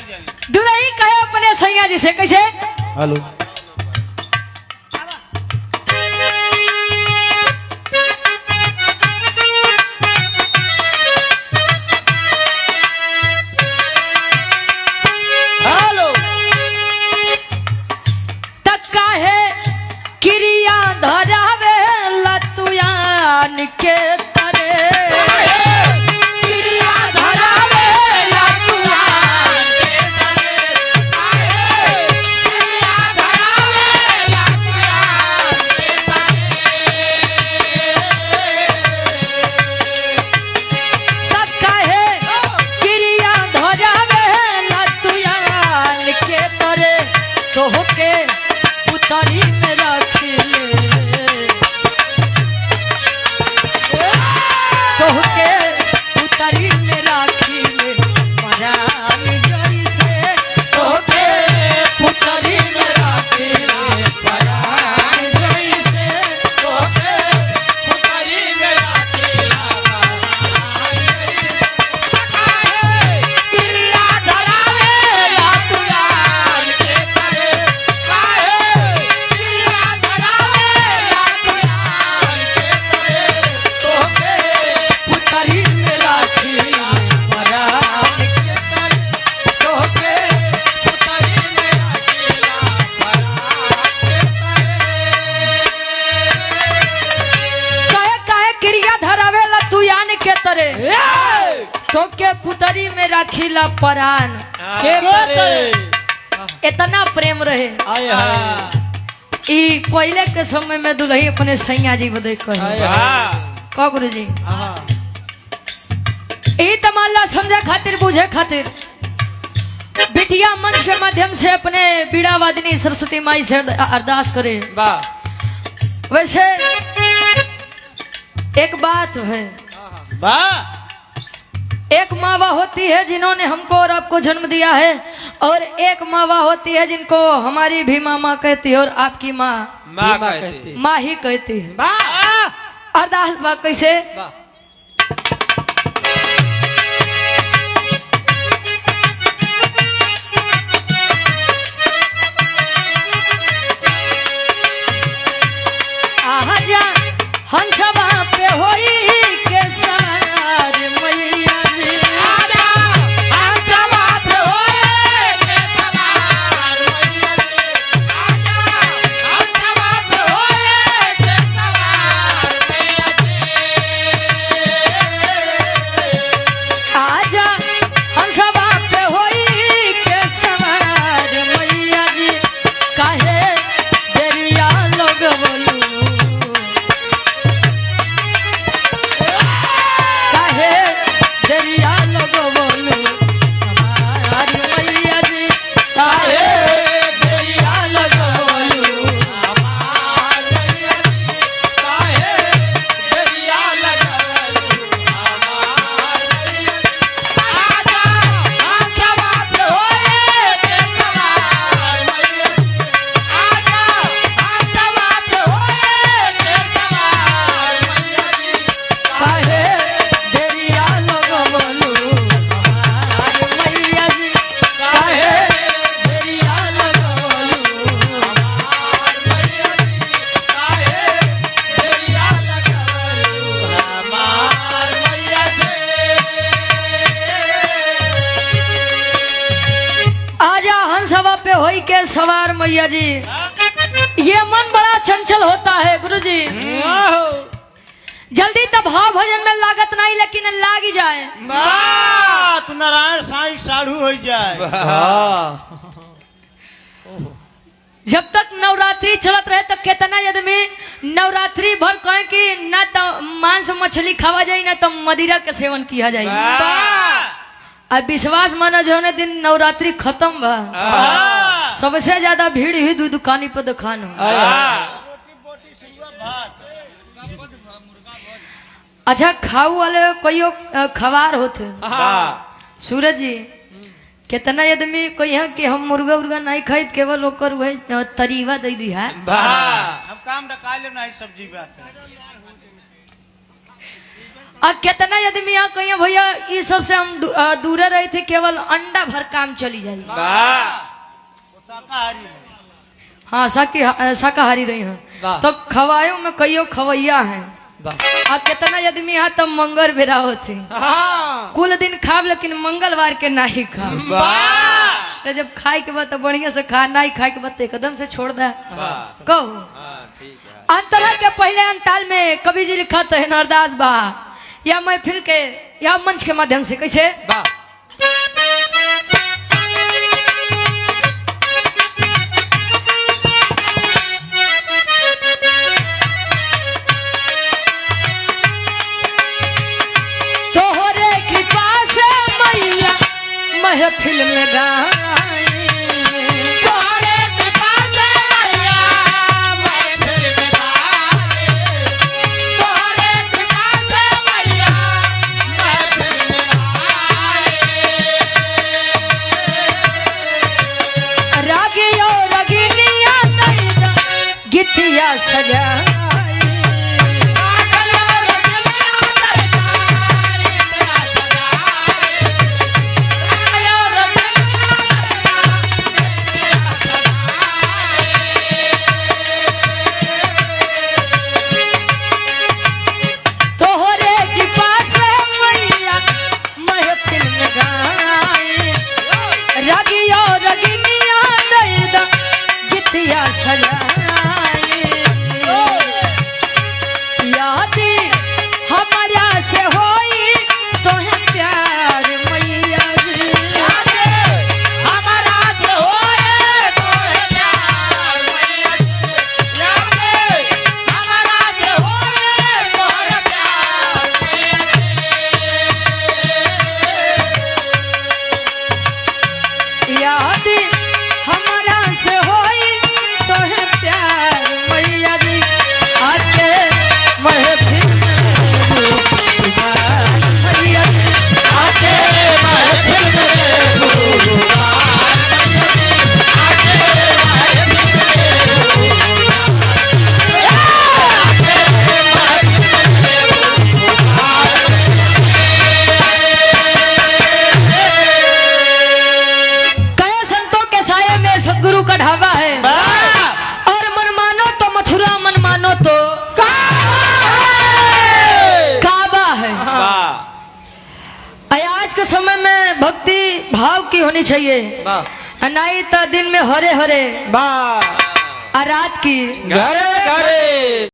दुलही कहे अपने सैया जी से कैसे? हेलो धरावे लतुयान के तरे क्रिया धरावे लतुयान के तरे क्रिया धरावे लतुयान के तरे कहे क्रिया धरावे लतुयान के तरे तोहके उतरी में रखी तोहके उतरी में राखी परान जरी से तोहके उतरी में राखी परान जरी से तोहके उतरी में राखी क्रिया धरावे लतुयान के तरे काहे क्रिया धरावे लतुयान के तरे तोहके उतरी में राखी परान के तरे तोहके उतरी में राखी परान के तरे काहे क्रिया धरावे लतुयान के तरे तोहके पुतरी में राखीला परान के तरे इतना प्रेम रहे। ई पहले के समय में दुल्ही अपने सैया जी बदे कहे का गुरु जी ई तमाला समझे खातिर बुझे खातिर बिटिया मंच के माध्यम से अपने बीड़ा वादिनी सरस्वती माई से अरदास करे। वैसे एक बात है, एक माँ बाप होती है जिन्होंने हमको और आपको जन्म दिया है, और एक माँ बाप होती है जिनको हमारी भी माँ कहती है और आपकी माँ माँ ही कहती है। अरदास बा कैसे? आजा हंसवा पे होई के सवार मैया जी आजा हंसवा पे होई के सवार मैया जी आजा हंसवा पे होई के सवार मैया जी आजा हंसवा पे होई के सवार मैया जी काहे देरिया लोग बोलू दरिया लोगो बोलू हमारी मैया जी काहे दरिया लोगो बोलू हमारी मैया जी काहे दरिया लोगो बोलू हमारी आजा हंसवा पे होए के सवार मैया जी आजा हंसवा पे होए के सवार मैया जी काहे दरिया लोगो बोलू हमारी मैया जी काहे दरिया लोगो बोलू हमारी मैया जी काहे दरिया लोगो बोलू हमारी मैया जी। आजा हंसवा पे होई के सवार मैया जी। ये मन बड़ा चंचल होता है गुरुजी, जल्दी तो भाव भजन में लागत नहीं लेकिन लाग ही जाए तू नारायण साईं साढ़ू हो जाए। जब तक नवरात्रि चलत रहे तब कितना आदमी नवरात्रि भर कहे कि ना तो मांस मछली खावा जाए ना तो मदिरा के सेवन किया जाए। अब विश्वास माना जो ने दिन नवरात्रि खत्म बा सबसे ज्यादा भीड़ हुई दुकानी पर दुकान हो। अच्छा खाऊ वाले कोई खवार होते सूरज जी कितना आदमी कोई है कि हम मुर्गा उर्गा नहीं खाई केवल ओकर वही तरीवा दे दी है हम काम डका ले नहीं सब्जी बात और कितना आदमी यहाँ कहिए भैया ये सब से हम दूरे रहे थे, केवल अंडा भर काम चली जाए। शाकाहारी है। हाँ शाकाहारी रही हैं तो खवायो में कईयो खवैया हैं। और कितना आदमी यहाँ तब मंगल बेरा होते कुल दिन खाब लेकिन मंगलवार के नहीं खा। तो जब खाए के बाद तो बढ़िया से खा, नहीं खाए के बाद तो एकदम से छोड़ दे। कहो अंतरा के पहले अंताल में कवि जी लिखा तो है नरदास बा या महफिल के या मंच के माध्यम से कैसे तोहरे कृपा से मैया महफिल में गाए, तोहरे कृपा से मैया महफिल में गाए, तोहरे कृपा से मैया महफिल में गाए। रागियो रगिनिया नैदा गितिया सजाए, समय में भक्ति भाव की होनी चाहिए, नहीं तो दिन में हरे हरे, रात की घरे घरे।